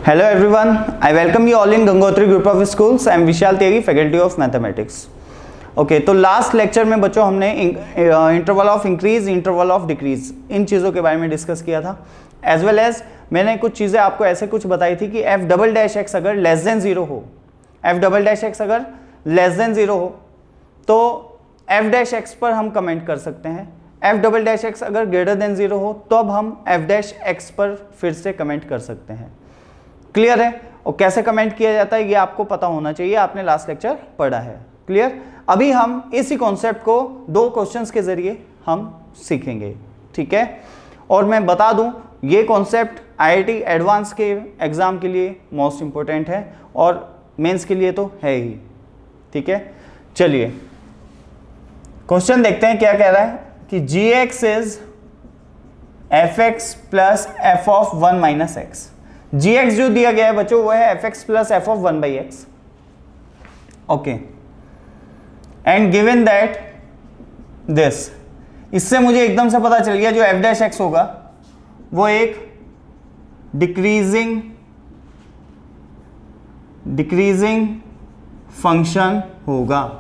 Hello everyone, I welcome you all in Gangotri Group of Schools. I am Vishal Tyagi, Faculty of Mathematics. Okay तो last lecture में बच्चों हमने interval of increase, interval of decrease in चीज़ों के बारे में discuss किया था, एज वेल एज मैंने कुछ चीज़ें आपको ऐसे कुछ बताई थी कि एफ डबल डैश एक्स अगर लेस देन ज़ीरो हो, एफ डबल डैश एक्स अगर लेस देन ज़ीरो हो तो एफ डैश एक्स पर हम कमेंट कर सकते हैं, एफ डबल डैश एक्स अगर ग्रेटर देन ज़ीरो हो तो अब हम एफ डैश एक्स पर फिर से कमेंट कर सकते हैं। क्लियर है? और कैसे कमेंट किया जाता है ये आपको पता होना चाहिए, आपने लास्ट लेक्चर पढ़ा है। क्लियर? अभी हम इसी कॉन्सेप्ट को दो क्वेश्चंस के जरिए हम सीखेंगे, ठीक है? और मैं बता दूं ये कॉन्सेप्ट आईआईटी एडवांस के एग्जाम के लिए मोस्ट इंपॉर्टेंट है और मेंस के लिए तो है ही, ठीक है? चलिए क्वेश्चन देखते हैं क्या कह रहा है कि G X is F X plus F of one minus X. G X जो दिया गया है बच्चों वो है F X plus F of one by X. Okay, and given that this, इससे मुझे एकदम से पता चल गया जो एफ डैश एक्स होगा वो एक डिक्रीजिंग फंक्शन होगा।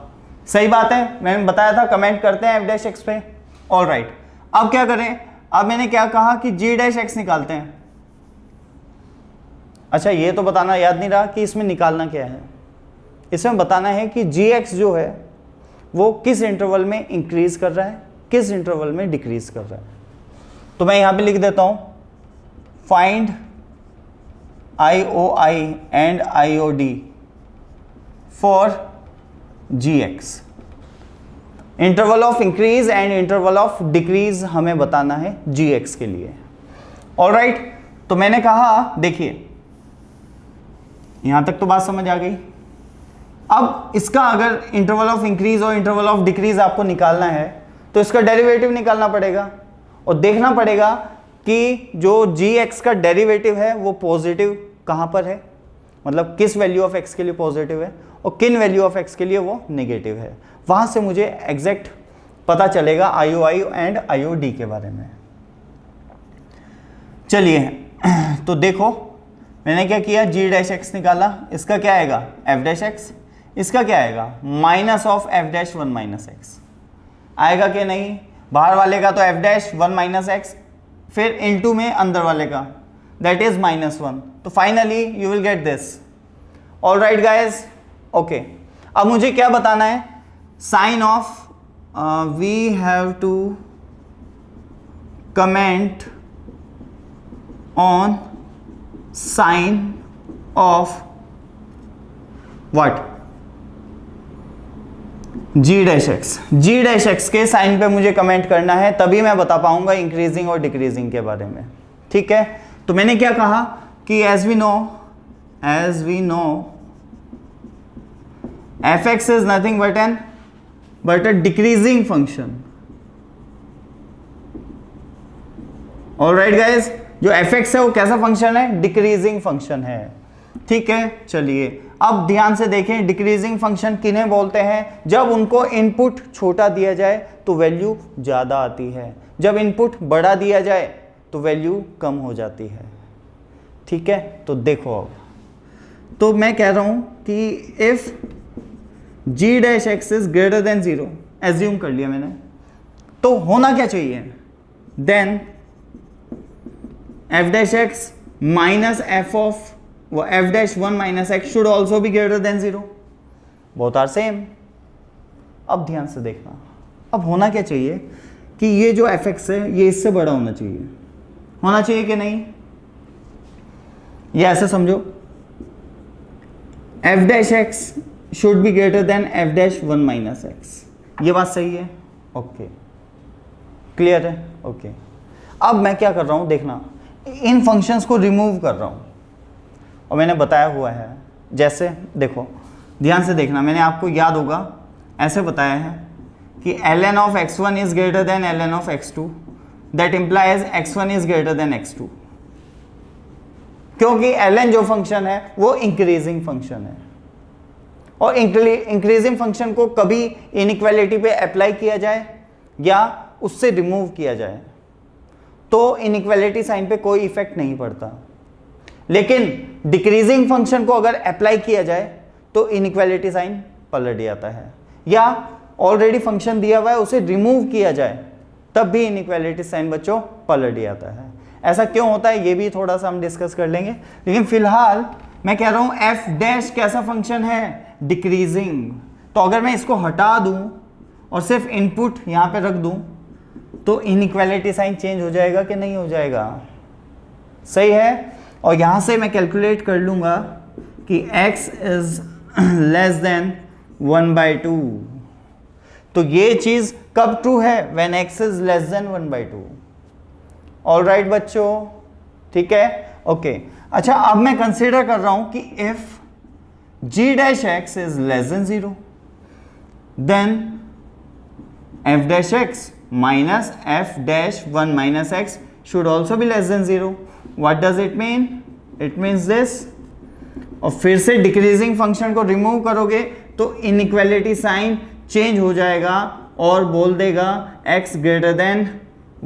सही बात है, मैंने बताया था कमेंट करते हैं एफ डैश एक्स पे। ऑल राइट, अब क्या करें? अब मैंने क्या कहा कि जी डैश एक्स निकालते हैं। अच्छा ये तो बताना याद नहीं रहा कि इसमें निकालना क्या है। इसमें बताना है कि जी एक्स जो है वो किस इंटरवल में इंक्रीज कर रहा है, किस इंटरवल में डिक्रीज कर रहा है। तो मैं यहां पे लिख देता हूं find I O I and I O D for G X. Interval of increase and interval of decrease हमें बताना है जी एक्स के लिए। ऑल राइट, तो मैंने कहा देखिए यहां तक तो बात समझ आ गई। अब इसका अगर इंटरवल ऑफ इंक्रीज और इंटरवल ऑफ डिक्रीज आपको निकालना है तो इसका डेरिवेटिव निकालना पड़ेगा और देखना पड़ेगा कि जो जी एक्स का डेरिवेटिव है वो पॉजिटिव कहां पर है, मतलब किस वैल्यू ऑफ एक्स के लिए पॉजिटिव है और किन वैल्यू ऑफ एक्स के लिए वो नेगेटिव है। वहां से मुझे एग्जैक्ट पता चलेगा आई O I and I O D के बारे में। चलिए तो देखो मैंने क्या किया, जी डैश एक्स निकाला, इसका क्या आएगा एफ डैश एक्स, इसका क्या आएगा minus of F dash one minus X. आएगा कि नहीं? बाहर वाले का तो F dash one minus X, फिर इनटू में अंदर वाले का दैट इज माइनस वन। तो finally you will get this. All right guys, okay. अब मुझे क्या बताना है, sign of we have to comment on sign of what, G dash X. G dash X के साइन पे मुझे कमेंट करना है, तभी मैं बता पाऊंगा इंक्रीजिंग और डिक्रीजिंग के बारे में, ठीक है? तो मैंने क्या कहा कि as we know F X is nothing but a decreasing function. All right guys, जो एफ एक्स है वो कैसा फंक्शन है? डिक्रीजिंग फंक्शन है, ठीक है? चलिए अब ध्यान से देखें, डिक्रीजिंग फंक्शन किन्हें बोलते हैं? जब उनको इनपुट छोटा दिया जाए तो वैल्यू ज़्यादा आती है, जब इनपुट बड़ा दिया जाए तो वैल्यू कम हो जाती है, ठीक है? तो देखो अब तो मैं कह रहा हूं कि if G dash X is greater than zero, assume कर लिया मैंने, तो होना क्या चाहिए? Then F dash X minus F of वो F dash one minus X should also be greater than zero, both are same. अब ध्यान से देखना, अब होना क्या चाहिए कि ये जो एफ एक्स है ये इससे बड़ा होना चाहिए कि नहीं? ये ऐसे समझो F dash x should be greater then F dash one minus x. ये बात सही है? ओके, क्लियर है? ओके, अब मैं क्या कर रहा हूं देखना, इन फंक्शंस को रिमूव कर रहा हूं और मैंने बताया हुआ है, जैसे देखो ध्यान से देखना, मैंने आपको याद होगा ऐसे बताया है कि ln of x1 is greater then ln of x2, that implies x1 is greater then x2, क्योंकि ln जो फंक्शन है वो इंक्रीजिंग फंक्शन है और इंक्रीजिंग फंक्शन को कभी इनइक्वालिटी पे अप्लाई किया जाए या उससे रिमूव किया जाए तो इनइक्वालिटी साइन पे कोई इफेक्ट नहीं पड़ता। लेकिन डिक्रीजिंग फंक्शन को अगर अप्लाई किया जाए तो इनइक्वालिटी साइन पलट जाता है, या ऑलरेडी फंक्शन दिया हुआ है उसे रिमूव किया जाए तब भी इनइक्वालिटी साइन बच्चों पलट जाता है। ऐसा क्यों होता है ये भी थोड़ा सा हम डिस्कस कर लेंगे, लेकिन फिलहाल मैं कह रहा हूं एफ डैश कैसा फंक्शन है, डिक्रीजिंग। तो अगर मैं इसको हटा दूं और सिर्फ इनपुट यहां पे रख दूं तो इनइक्वालिटी साइन चेंज हो जाएगा कि नहीं हो जाएगा, सही है। और यहां से मैं कैलकुलेट कर लूंगा कि x इज लेस देन 1/2। तो ये चीज कब ट्रू है, when x is less then 1/2। Alright बच्चों, ठीक है, ओके। अच्छा, अब मैं कंसीडर कर रहा हूं कि if g dash x is less than 0 then f dash x minus f dash 1 minus x should also be less than 0. What does it mean? It means this. और फिर से डिक्रीजिंग फंक्शन को remove करोगे तो inequality sign change हो जाएगा और बोल देगा x ग्रेटर देन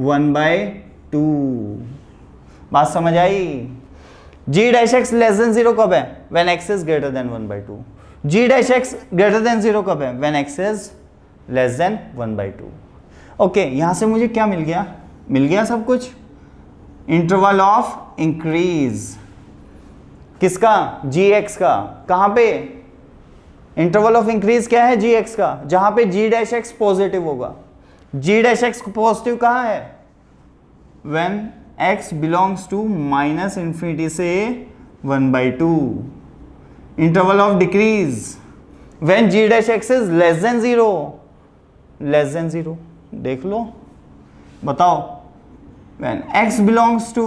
1/2। बात समझ आई? g dash x less than 0 कब है, when x is greater than 1/2। g dash x greater than 0 कब है, when x is less than 1/2। Okay, यहां से मुझे क्या मिल गया, मिल गया सब कुछ, इंटरवल ऑफ इंक्रीज किसका, gx का। कहां पे इंटरवल ऑफ इंक्रीज क्या है, gx का, जहां पे g डैश x पॉजिटिव होगा। g डैश x पॉजिटिव कहां है, व्हेन x बिलोंग्स टू -∞ से 1/2। Interval of decrease when g dash x is less than 0, less than 0। देख लो, बताओ, when x belongs to,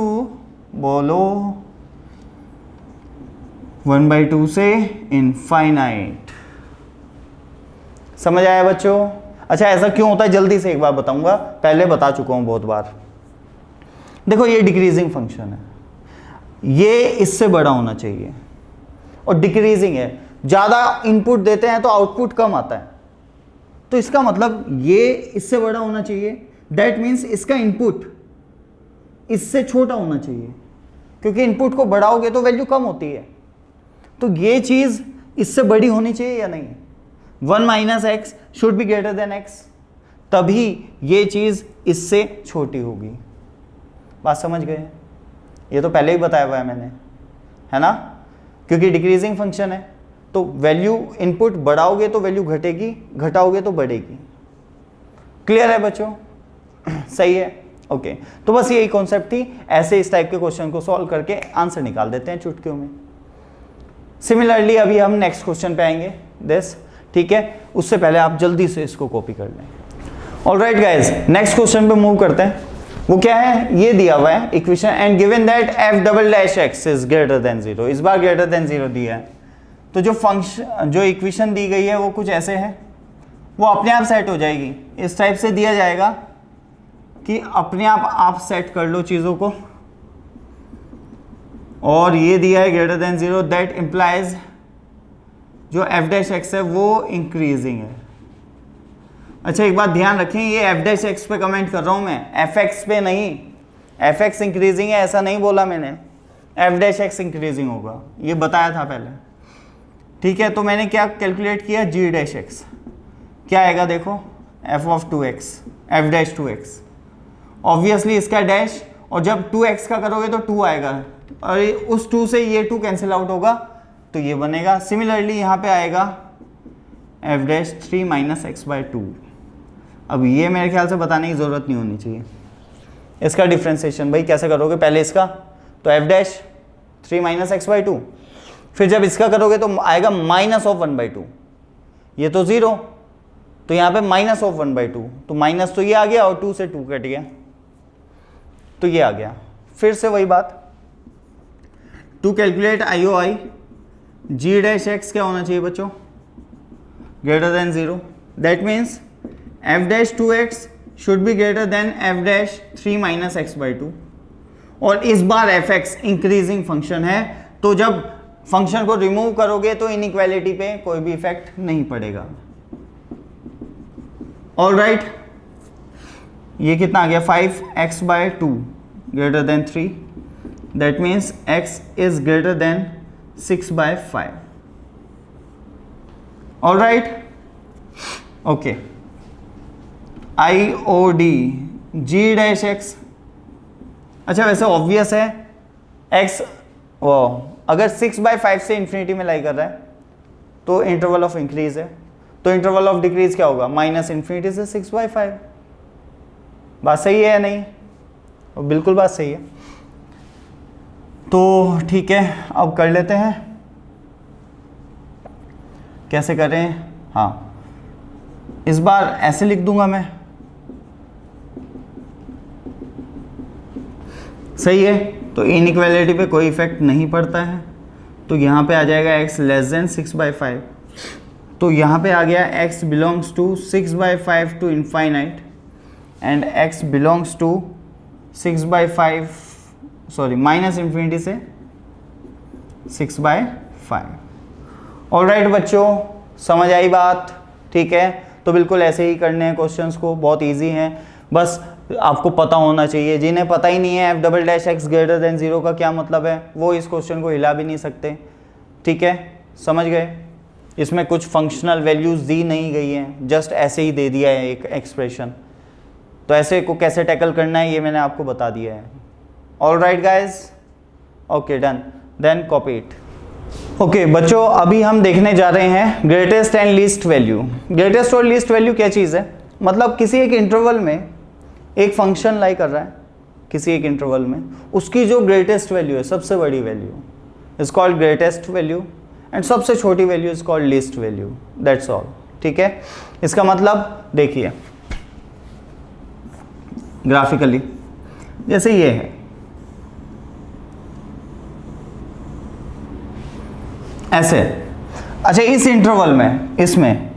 बोलो 1/2 से इनफाइनाइट। समझ आया बच्चों? अच्छा, ऐसा क्यों होता है जल्दी से एक बार बताऊंगा, पहले बता चुका हूं बहुत बार। देखो, ये डिक्रीजिंग फंक्शन है, ये इससे बड़ा होना चाहिए और डिक्रीजिंग है, ज्यादा इनपुट देते हैं तो आउटपुट कम आता है, तो इसका मतलब ये इससे बड़ा होना चाहिए। दैट मीन्स इसका इनपुट इससे छोटा होना चाहिए, क्योंकि इनपुट को बढ़ाओगे तो वैल्यू कम होती है, तो ये चीज इससे बड़ी होनी चाहिए या नहीं। 1 minus X should be greater then x, तभी ये चीज इससे छोटी होगी। बात समझ गए? ये तो पहले ही बताया हुआ है मैंने, है ना, क्योंकि डिक्रीजिंग फंक्शन है तो वैल्यू इनपुट बढ़ाओगे तो वैल्यू घटेगी, घटाओगे तो बढ़ेगी। क्लियर है बच्चों? सही है, ओके। तो बस यही कॉन्सेप्ट थी, ऐसे इस टाइप के क्वेश्चन को सॉल्व करके आंसर निकाल देते हैं चुटकियों में। सिमिलरली अभी हम नेक्स्ट क्वेश्चन पे आएंगे दिस, ठीक है, उससे पहले आप जल्दी से इसको कॉपी कर लें। ऑलराइट गाइज, नेक्स्ट क्वेश्चन पे मूव करते हैं। वो क्या है, ये दिया हुआ है equation, and given that f double dash x is greater than 0। इस बार ग्रेटर देन 0 दिया है, तो जो फंक्शन, जो इक्वेशन दी गई है वो कुछ ऐसे है, वो अपने आप सेट हो जाएगी। इस टाइप से दिया जाएगा कि अपने आप सेट कर लो चीज़ों को, और ये दिया है ग्रेटर देन 0, दैट इम्प्लाइज जो f डैश x है वो इंक्रीजिंग है। अच्छा, एक बात ध्यान रखें, ये f डैश x पे कमेंट कर रहा हूँ मैं, fx पे नहीं। fx इंक्रीजिंग है ऐसा नहीं बोला मैंने, f डैश x इंक्रीजिंग होगा, ये बताया था पहले, ठीक है। तो मैंने क्या कैलकुलेट किया, g डैश x क्या आएगा, देखो f of 2x, f dash 2x, obviously इसका डैश, और जब 2x का करोगे तो 2 आएगा, और उस 2 से ये 2 कैंसिल आउट होगा तो ये बनेगा। सिमिलरली यहाँ पे आएगा f डैश 3 माइनस x/2। अब ये मेरे ख्याल से बताने की ज़रूरत नहीं होनी चाहिए, इसका डिफ्रेंसिएशन भाई कैसे करोगे, पहले इसका तो f डैश 3 माइनस x/2, फिर जब इसका करोगे तो आएगा माइनस ऑफ 1/2, ये तो 0, तो यहाँ पे माइनस ऑफ 1/2, तो माइनस तो ये आ गया और 2 से 2 कट गया तो ये आ गया। फिर से वही बात, to calculate IOI g dash x क्या होना चाहिए बच्चों, greater than 0। That means f dash 2x should be greater than f dash 3 minus x/2, और इस बार fx इंक्रीजिंग फंक्शन है, तो जब फंक्शन को रिमूव करोगे तो इनइक्वालिटी पे कोई भी इफेक्ट नहीं पड़ेगा। ऑलराइट, ये कितना आ गया, 5x/2 greater than 3, that means x is greater then 6/5. All right, okay. IOD G-X. अच्छा, वैसे ऑब्वियस है x वो अगर 6/5 से इंफिनिटी में लाई कर रहा है तो इंटरवल ऑफ इंक्रीज है, तो इंटरवल ऑफ डिक्रीज क्या होगा? -इंफिनिटी से 6/5. बात सही है या नहीं? बिल्कुल बात सही है. तो ठीक है, अब कर लेते हैं. कैसे करें? हाँ, इस बार ऐसे लिख दूंगा मैं. सही है, तो इनइक्वालिटी पे कोई इफेक्ट नहीं पड़ता है. तो यहाँ पे आ जाएगा x < 6/5. तो यहाँ पे आ गया x belongs to 6/5 to infinite and x belongs to 6/5 sorry -infinity से 6/5. ऑलराइट बच्चों, समझ आई बात? ठीक है, तो बिल्कुल ऐसे ही करने हैं क्वेश्चंस को, बहुत इजी हैं. बस आपको पता होना चाहिए. जिन्हें पता ही नहीं है f"(x > 0 का क्या मतलब है, वो इस क्वेश्चन को हिला भी नहीं सकते. ठीक है, समझ गए? इसमें कुछ फंक्शनल वैल्यूज़ दी नहीं गई हैं, जस्ट ऐसे ही दे दिया है एक एक्सप्रेशन. तो ऐसे को कैसे टैकल करना है ये मैंने आपको बता दिया है. All right guys, okay done. Then copy it. Okay बच्चों, अभी हम देखने जा रहे हैं greatest and least value. Greatest और लीस्ट वैल्यू क्या चीज़ है? मतलब किसी एक इंटरवल में एक फंक्शन लाई कर रहा है, किसी एक इंटरवल में उसकी जो ग्रेटेस्ट वैल्यू है, सबसे बड़ी value, is called greatest value and सबसे छोटी value is called least value. That's all. ठीक है, इसका मतलब देखिए ग्राफिकली, जैसे ये है, ऐसे. अच्छा, इस इंटरवल में, इसमें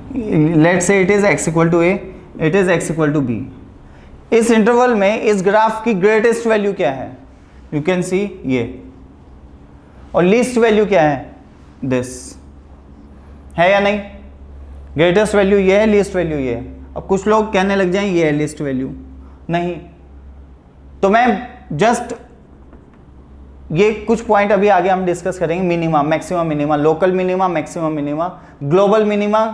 let's say it is x = a, it is x = b. इस इंटरवल में इस ग्राफ की ग्रेटेस्ट वैल्यू क्या है? यू कैन सी ये. और लीस्ट वैल्यू क्या है? दिस है या नहीं? ग्रेटेस्ट वैल्यू ये है, लीस्ट वैल्यू ये है. अब कुछ लोग कहने लग जाएं ये है लीस्ट वैल्यू. नहीं, तो मैं जस्ट ये कुछ पॉइंट अभी आगे हम डिस्कस करेंगे. Minima, maxima, minima, local minima, maxima, minima, global minima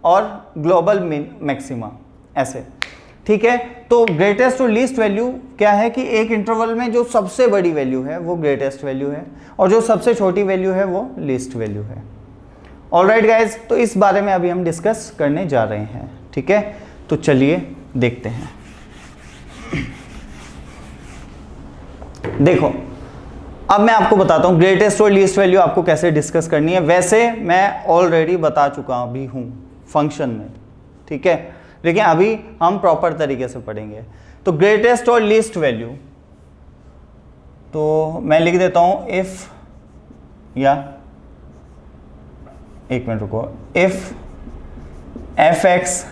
और ग्लोबल मैक्सिमा, ऐसे. ठीक है, तो ग्रेटेस्ट और लीस्ट वैल्यू क्या है कि एक इंटरवल में जो सबसे बड़ी वैल्यू है वो ग्रेटेस्ट वैल्यू है और जो सबसे छोटी वैल्यू है वो लीस्ट वैल्यू है. ऑलराइट गाइज, तो इस बारे में अभी हम डिस्कस करने जा रहे हैं. ठीक है, तो चलिए देखते हैं. देखो, अब मैं आपको बताता हूँ ग्रेटेस्ट और लीस्ट वैल्यू आपको कैसे डिस्कस करनी है. वैसे मैं ऑलरेडी बता चुका भी हूँ फंक्शन में. ठीक है, लेकिन अभी हम प्रॉपर तरीके से पढ़ेंगे. तो ग्रेटेस्ट और लीस्ट वैल्यू, तो मैं लिख देता हूँ इफ, या एक मिनट रुको, इफ f(x),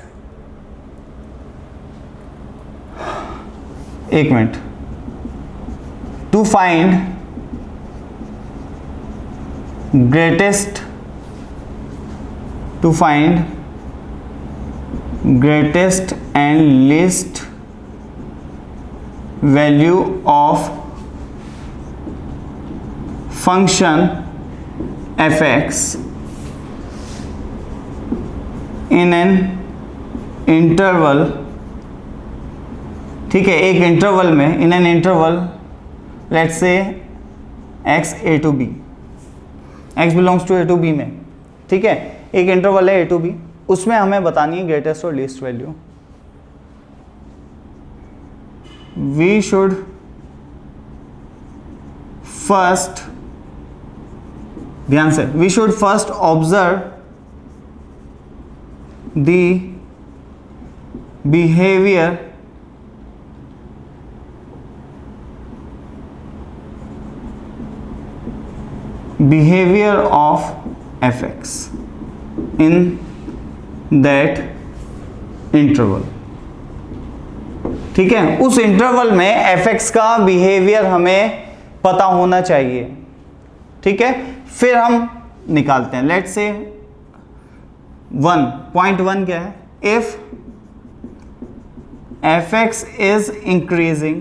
एक minute, to find greatest and least value of function f(x) in an interval. ठीक है, एक इंटरवल में, in an interval let's say x a to b, x belongs to a to b में. ठीक है, एक interval है a to b, उसमें हमें बतानी है ग्रेटेस्ट और least value. We should first, ध्यान से, we should first observe the behavior of f(x) in that interval. ठीक है, उस इंटरवल में f(x) का बिहेवियर हमें पता होना चाहिए. ठीक है, फिर हम निकालते हैं. लेट्स से 1.1 क्या है? If f(x) is increasing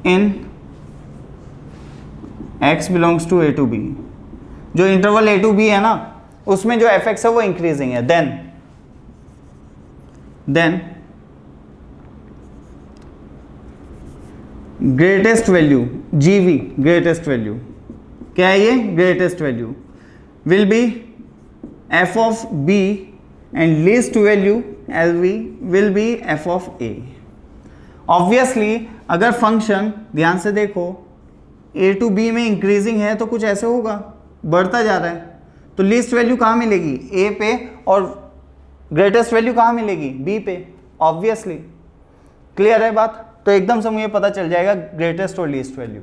in x belongs to a to b, जो इंटरवल a टू b है ना उसमें जो fx है वो इंक्रीजिंग है, then greatest value gv, greatest value क्या है ये, greatest value will be f of b and least value lv will be f of a। Obviously अगर फंक्शन ध्यान से देखो a टू b में इंक्रीजिंग है तो कुछ ऐसे होगा, बढ़ता जा रहा है, तो लीस्ट वैल्यू कहाँ मिलेगी, a पे, और ग्रेटेस्ट वैल्यू कहाँ मिलेगी, b पे। ऑब्वियसली क्लियर है बात, तो एकदम से मुझे पता चल जाएगा ग्रेटेस्ट और लीस्ट वैल्यू,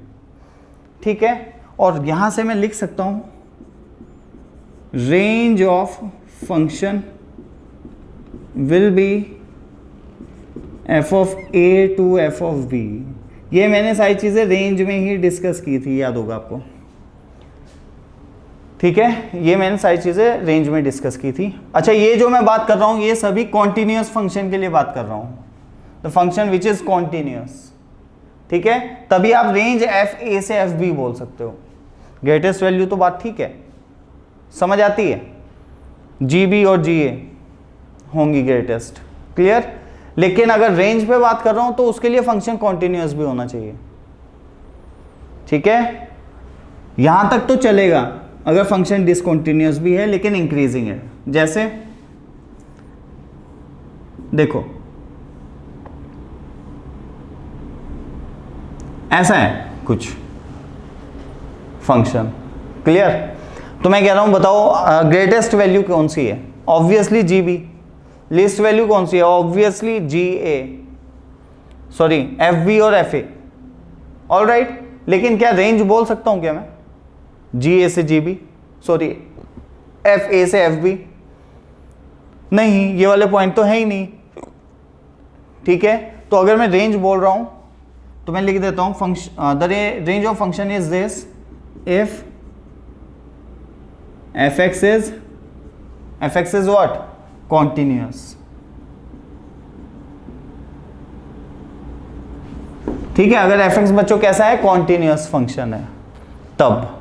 ठीक है। और यहां से मैं लिख सकता हूं range of function will be f of a to f of b। ये मैंने सारी चीजें रेंज में ही डिस्कस की थी, याद होगा आपको, ठीक है, ये मैंने सारी चीजें रेंज में डिस्कस की थी। अच्छा, ये जो मैं बात कर रहा हूं ये सभी कॉन्टिन्यूअस फंक्शन के लिए बात कर रहा हूं, the function which is continuous, ठीक है, तभी आप रेंज एफ ए से एफ बी बोल सकते हो। ग्रेटेस्ट वैल्यू तो बात ठीक है, समझ आती है, जी बी और जी ए होंगी ग्रेटेस्ट, क्लियर। लेकिन अगर रेंज पे बात कर रहा हूं तो उसके लिए फंक्शन कॉन्टिन्यूअस भी होना चाहिए, ठीक है। यहां तक तो चलेगा अगर फंक्शन डिसकंटिन्यूअस भी है लेकिन इंक्रीजिंग है, जैसे देखो ऐसा है कुछ फंक्शन, क्लियर। तो मैं कह रहा हूं बताओ ग्रेटेस्ट वैल्यू कौन सी है, obviously G B. Least value कौन सी है, obviously G A, sorry F B और एफ ए, ऑल राइट। लेकिन क्या रेंज बोल सकता हूं क्या मैं, जी ए से G B, sorry F A से एफ बी, नहीं, ये वाले पॉइंट तो है ही नहीं, ठीक है। तो अगर मैं रेंज बोल रहा हूं तो मैं लिख देता हूं function, the range of function is this if F X is what, continuous, ठीक है। अगर एफ एक्स बच्चों कैसा है, कॉन्टिन्यूअस फंक्शन है तब,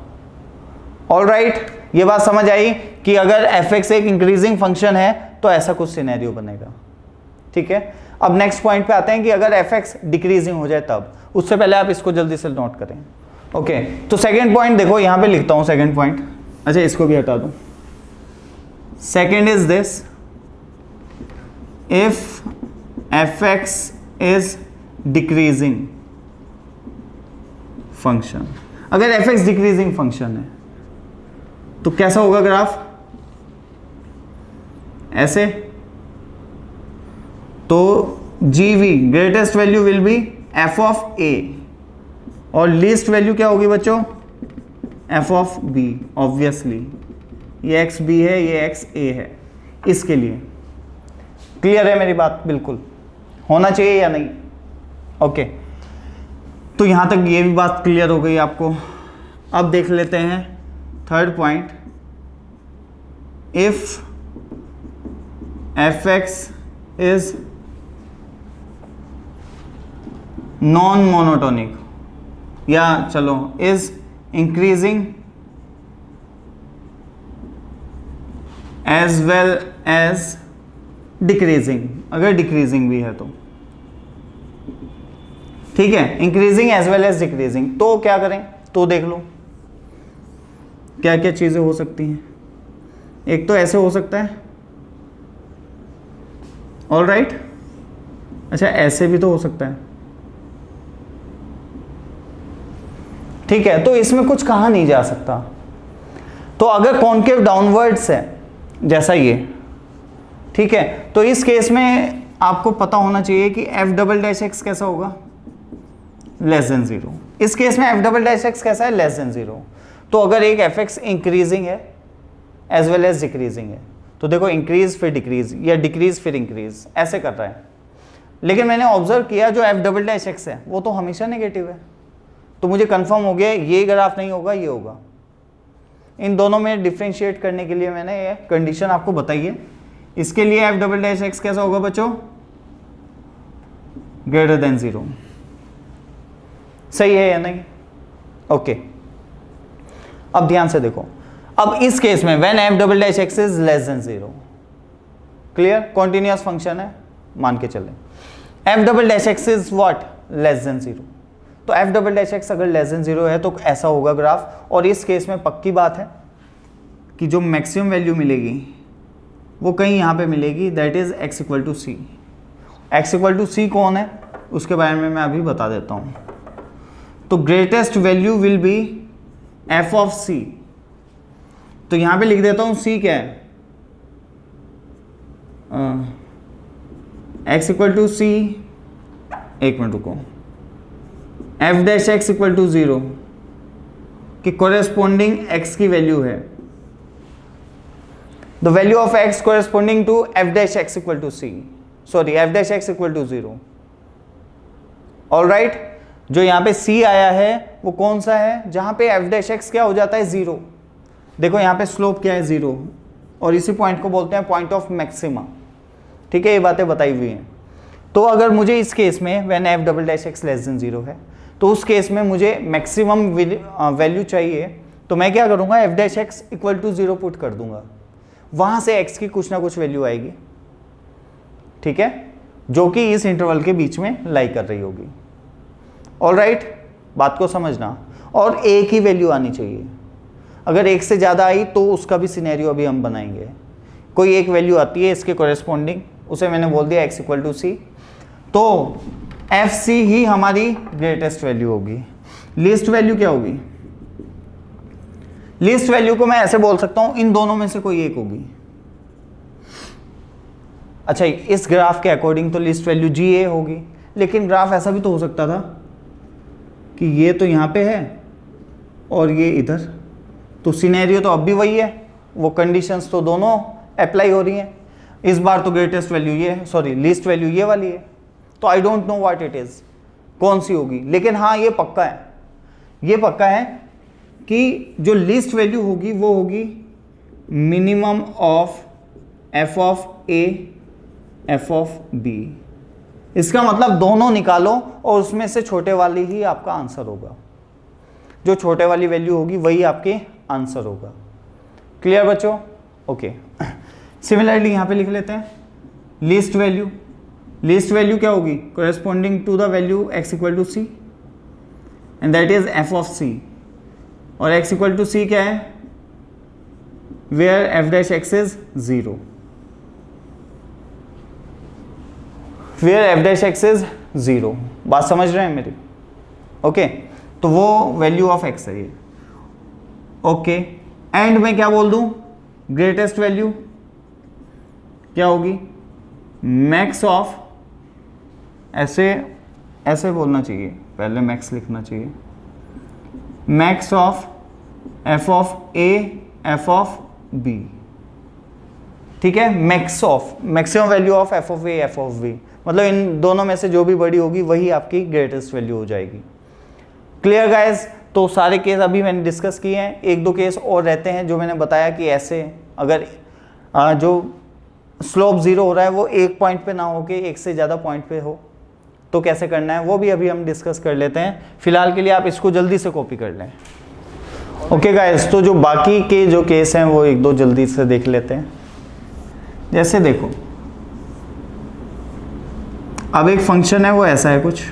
ऑल राइट। ये बात समझ आई कि अगर एफ एक्स एक इंक्रीजिंग फंक्शन है तो ऐसा कुछ सिनेरियो बनेगा, ठीक है। अब नेक्स्ट पॉइंट पे आते हैं कि अगर एफ एक्स डिक्रीजिंग हो जाए तब। उससे पहले आप इसको जल्दी से नोट करें, ओके। तो सेकेंड पॉइंट देखो, यहां पे लिखता हूं सेकेंड पॉइंट, अच्छा इसको भी हटा दूं। Second is this, if F X is decreasing function, अगर एफ एक्स डिक्रीजिंग फंक्शन है तो कैसा होगा ग्राफ, ऐसे। तो G V greatest value will be F of A, और लीस्ट वैल्यू क्या होगी बच्चों, एफ ऑफ बी। ऑब्वियसली ये एक्स बी है, ये एक्स ए है, इसके लिए क्लियर है मेरी बात, बिल्कुल होना चाहिए या नहीं, ओके। तो यहां तक ये भी बात क्लियर हो गई आपको। अब देख लेते हैं third point, if F X is non monotonic, या चलो is increasing as well as decreasing, अगर डिक्रीजिंग भी है तो ठीक है, increasing as well as decreasing, तो क्या करें, तो देख लो क्या क्या चीजें हो सकती हैं। एक तो ऐसे हो सकता है, ऑल राइट, अच्छा ऐसे भी तो हो सकता है, ठीक है। तो इसमें कुछ कहा नहीं जा सकता। तो अगर कॉन्केव डाउनवर्ड्स है जैसा ये, ठीक है, तो इस केस में आपको पता होना चाहिए कि एफ डबल डैश एक्स कैसा होगा, लेस देन जीरो। इस केस में एफ डबल डैश एक्स कैसा है, लेस देन जीरो। तो अगर एक एफ एक्स इंक्रीजिंग है एज वेल एज डिक्रीजिंग है, तो देखो इंक्रीज फिर डिक्रीज या डिक्रीज फिर इंक्रीज ऐसे कर रहा है। लेकिन मैंने ऑब्जर्व किया जो एफ डबल डैश एक्स है वो तो हमेशा नेगेटिव है, तो मुझे कंफर्म हो गया ये ग्राफ नहीं होगा, ये होगा। इन दोनों में डिफ्रेंशिएट करने के लिए मैंने ये कंडीशन आपको बताई है। इसके लिए एफ डबल डैश एक्स कैसा होगा बच्चों, ग्रेटर देन जीरो, सही है या नहीं, ओके। अब ध्यान से देखो, अब इस केस में when F double dash X is less than 0, clear, continuous function है मान के चले, F double dash X is what, less than 0, तो एफ डबल डैश एक्स अगर लेस देन 0 है तो ऐसा होगा ग्राफ। और इस केस में पक्की बात है कि जो मैक्सिमम वैल्यू मिलेगी वो कहीं यहाँ पे मिलेगी, that is x equal to C. X equal to C कौन है उसके बारे में मैं अभी बता देता हूँ। तो greatest value will be F of C, तो यहाँ पे लिख देता हूँ सी क्या है, x इक्वल टू सी, एक मिनट रुको, F dash X equal to 0 की कोरेस्पोंडिंग x की वैल्यू है, the value of x corresponding to F dash X equal to C, sorry F dash X equal to 0। Alright, जो यहाँ पे c आया है वो कौन सा है, जहाँ पे एफ डैश एक्स क्या हो जाता है 0। देखो यहाँ पे स्लोप क्या है 0, और इसी पॉइंट को बोलते हैं पॉइंट ऑफ मैक्सिमा। ठीक है, ये बातें बताई हुई हैं। तो अगर मुझे इस केस में when F double dash x less than 0 है, तो उस केस में मुझे मैक्सिमम वैल्यू चाहिए, तो मैं क्या करूँगा, F dash X equal to 0 put कर दूंगा, वहाँ से x की कुछ ना कुछ वैल्यू आएगी, ठीक है, जो कि इस इंटरवल के बीच में लाई कर रही होगी। ऑलराइट, बात को समझना, और a की वैल्यू आनी चाहिए। अगर एक से ज़्यादा आई तो उसका भी सिनेरियो अभी हम बनाएंगे। कोई एक वैल्यू आती है इसके कोरेस्पोंडिंग, उसे मैंने बोल दिया x इक्वल टू सी, तो एफ सी ही हमारी ग्रेटेस्ट वैल्यू होगी। लीस्ट वैल्यू क्या होगी, लीस्ट वैल्यू को मैं ऐसे बोल सकता हूं इन दोनों में से कोई एक होगी। अच्छा, इस ग्राफ के अकॉर्डिंग तो लीस्ट वैल्यू जी ए होगी, लेकिन ग्राफ ऐसा भी तो हो सकता था कि ये तो यहाँ पे है और ये इधर, तो सिनेरियो तो अब भी वही है, वो कंडीशंस तो दोनों अप्लाई हो रही हैं। इस बार तो ग्रेटेस्ट वैल्यू ये है, सॉरी लीस्ट वैल्यू ये वाली है, तो I don't know what it is, कौन सी होगी, लेकिन हाँ ये पक्का है, ये पक्का है कि जो लीस्ट वैल्यू होगी वो होगी minimum of F of A F of B. इसका मतलब दोनों निकालो और उसमें से छोटे वाली ही आपका आंसर होगा, जो छोटे वाली वैल्यू होगी वही आपके आंसर होगा। क्लियर बच्चों? ओके, सिमिलरली यहाँ पे लिख लेते हैं लीस्ट वैल्यू। लीस्ट वैल्यू क्या होगी, corresponding to the value x equal to C, and that is f of c, और x इक्वल टू सी क्या है, where f dash x is 0, where f dash x is 0। बात समझ रहे हैं मेरी? ओके, तो वो वैल्यू ऑफ x है ये। ओके, एंड में क्या बोल दूं, ग्रेटेस्ट वैल्यू क्या होगी, मैक्स ऑफ, ऐसे बोलना चाहिए, पहले मैक्स लिखना चाहिए, max of F of A F of B. ठीक है, max of, maximum value of F of A F of B, मतलब इन दोनों में से जो भी बड़ी होगी वही आपकी ग्रेटेस्ट वैल्यू हो जाएगी। Clear guys? तो सारे केस अभी मैंने डिस्कस किए हैं, एक दो केस और रहते हैं जो मैंने बताया कि ऐसे अगर जो स्लोप 0 हो रहा है वो एक पॉइंट पे ना हो के एक से ज़्यादा पॉइंट पे हो, तो कैसे करना है वो भी अभी हम डिस्कस कर लेते हैं। फिलहाल के लिए आप इसको जल्दी से कॉपी कर लें। ओके गाइस, तो जो बाकी के जो केस हैं वो एक दो जल्दी से देख लेते हैं। जैसे देखो, अब एक फंक्शन है वो ऐसा है कुछ,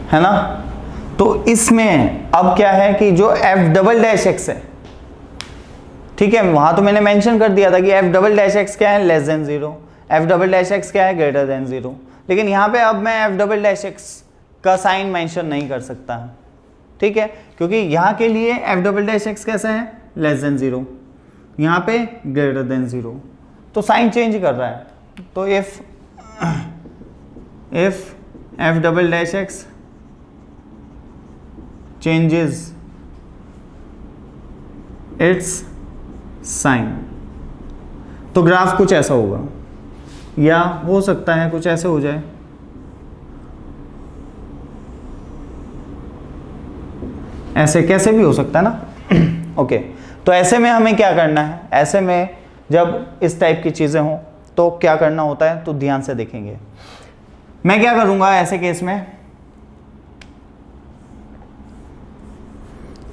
है ना, तो इसमें अब क्या है कि जो एफ डबल डैश एक्स है, ठीक है, वहां तो मैंने मेंशन कर दिया था कि एफ डबल डैश एक्स क्या है, less than 0, F double dash x क्या है, ग्रेटर देन 0, लेकिन यहाँ पे अब मैं एफ डबल डैश एक्स का साइन मेंशन नहीं कर सकता, ठीक है, क्योंकि यहाँ के लिए एफ डबल डैश एक्स कैसा है, लेस देन 0, यहाँ पे ग्रेटर देन 0, तो साइन चेंज कर रहा है। तो if F double dash x changes its sign, तो ग्राफ कुछ ऐसा होगा, या हो सकता है कुछ ऐसे हो जाए, ऐसे कैसे भी हो सकता है ना। ओके, तो ऐसे में हमें क्या करना है, ऐसे में जब इस टाइप की चीज़ें हों तो क्या करना होता है, तो ध्यान से देखेंगे। मैं क्या करूँगा ऐसे केस में,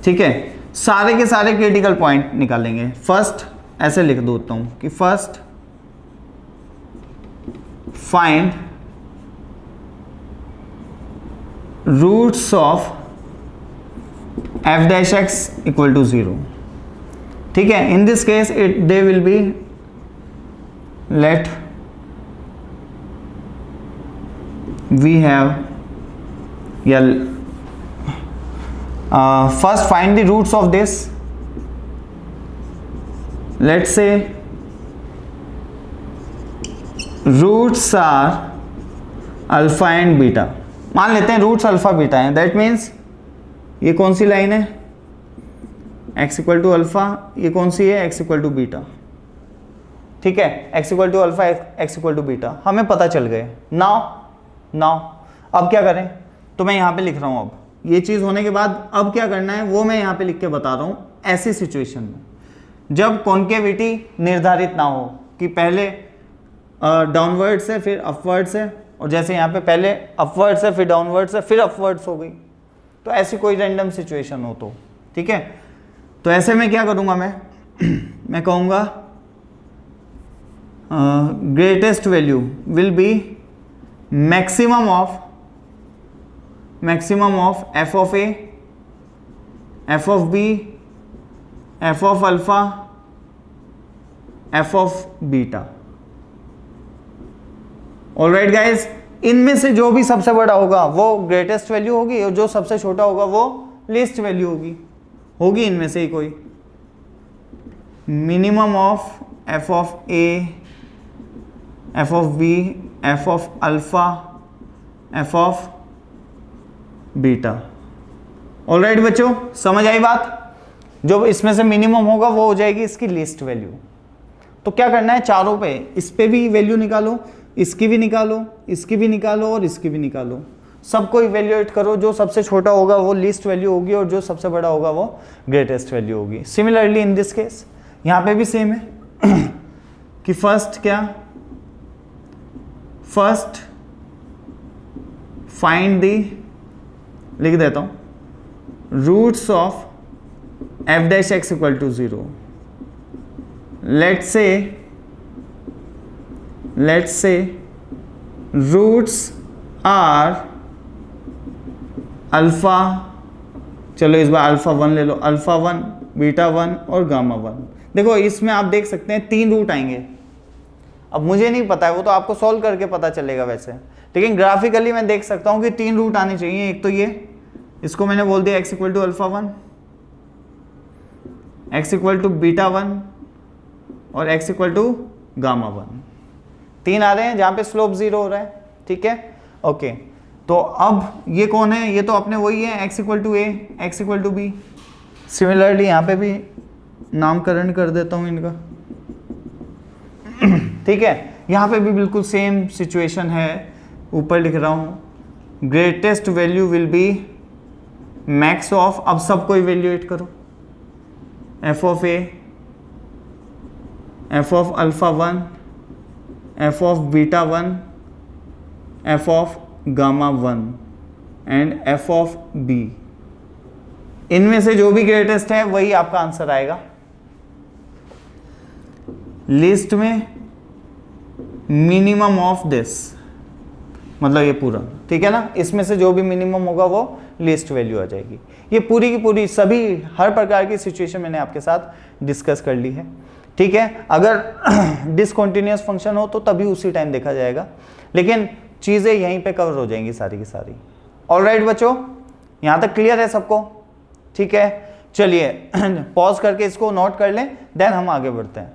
ठीक है, सारे के सारे क्रिटिकल पॉइंट निकालेंगे। फर्स्ट ऐसे लिख देता हूं कि first find roots of f dash x equal to 0। ठीक है, in this case it they will be let we have या first find the roots of this. Let's say roots are alpha and beta। मान लेते हैं roots alpha beta हैं। That means ये कौन सी line है, x इक्वल टू अल्फा, ये कौन सी है, x इक्वल टू बीटा। ठीक है, x equal to alpha, x equal to beta हमें पता चल गए। नाउ अब क्या करें, तो मैं यहाँ पे लिख रहा हूँ। अब ये चीज़ होने के बाद अब क्या करना है वो मैं यहाँ पे लिख के बता रहा हूँ। ऐसी सिचुएशन में जब कॉन्केविटी निर्धारित ना हो कि पहले डाउनवर्ड से फिर अपवर्ड से, और जैसे यहाँ पे पहले अपवर्ड से फिर डाउनवर्ड से फिर अपवर्ड्स हो गई, तो ऐसी कोई रैंडम सिचुएशन हो तो ठीक है, तो ऐसे में क्या करूँगा मैं कहूँगा greatest value will B maximum of f of a, f of b, f of alpha, f of beta। Alright guys, इनमें से जो भी सबसे बड़ा होगा वो ग्रेटेस्ट वैल्यू होगी और जो सबसे छोटा होगा वो लीस्ट वैल्यू होगी इनमें से ही कोई। Minimum of f of a, f of b, f of alpha, f of beta. Alright बच्चों, समझ आई बात। जो इसमें से मिनिमम होगा वो हो जाएगी इसकी लीस्ट वैल्यू। तो क्या करना है, चारों पे, इस पे भी वैल्यू निकालो, इसकी भी निकालो, इसकी भी निकालो और इसकी भी निकालो। सबको इवेल्युएट करो, जो सबसे छोटा होगा वो लीस्ट वैल्यू होगी और जो सबसे बड़ा होगा वो ग्रेटेस्ट वैल्यू होगी। सिमिलरली इन दिस केस यहाँ पे भी सेम है कि फर्स्ट फाइंड दी, लिख देता हूं, roots of f dash x equal to 0। Let's say roots are alpha, चलो इस बार अल्फा 1 ले लो, अल्फा 1, बीटा 1 और गामा 1। देखो इसमें आप देख सकते हैं 3 रूट आएंगे। अब मुझे नहीं पता है, वो तो आपको सॉल्व करके पता चलेगा वैसे, लेकिन ग्राफिकली मैं देख सकता हूं कि 3 रूट आने चाहिए। एक तो ये, इसको मैंने बोल दिया x equal to alpha 1, x equal to beta 1 और x इक्वल टू गामा 1। 3 आ रहे हैं जहां पे स्लोप 0 हो रहा है। ठीक है, ओके। तो अब ये कौन है, ये तो अपने वही है, x equal to a, x equal to b। Similarly यहाँ पे भी नामकरण कर देता हूँ इनका। ठीक है, यहाँ पे भी बिल्कुल सेम सिचुएशन है। ऊपर लिख रहा हूँ greatest value will B max of, अब सबको इवेल्युएट करो, f of a, f of alpha 1, f of beta 1, f of gamma 1 and f of b। इनमें से जो भी ग्रेटेस्ट है वही आपका आंसर आएगा। लिस्ट में मिनिमम ऑफ दिस, मतलब ये पूरा, ठीक है ना, इसमें से जो भी मिनिमम होगा वो लिस्ट वैल्यू आ जाएगी। ये पूरी की पूरी सभी हर प्रकार की सिचुएशन मैंने आपके साथ डिस्कस कर ली है। ठीक है, अगर डिसकंटिन्यूअस फंक्शन हो तो तभी उसी टाइम देखा जाएगा, लेकिन चीज़ें यहीं पे कवर हो जाएंगी सारी की सारी। ऑलराइट बच्चों, यहाँ तक क्लियर है सबको? ठीक है, चलिए पॉज करके इसको नोट कर लें, देन हम आगे बढ़ते हैं।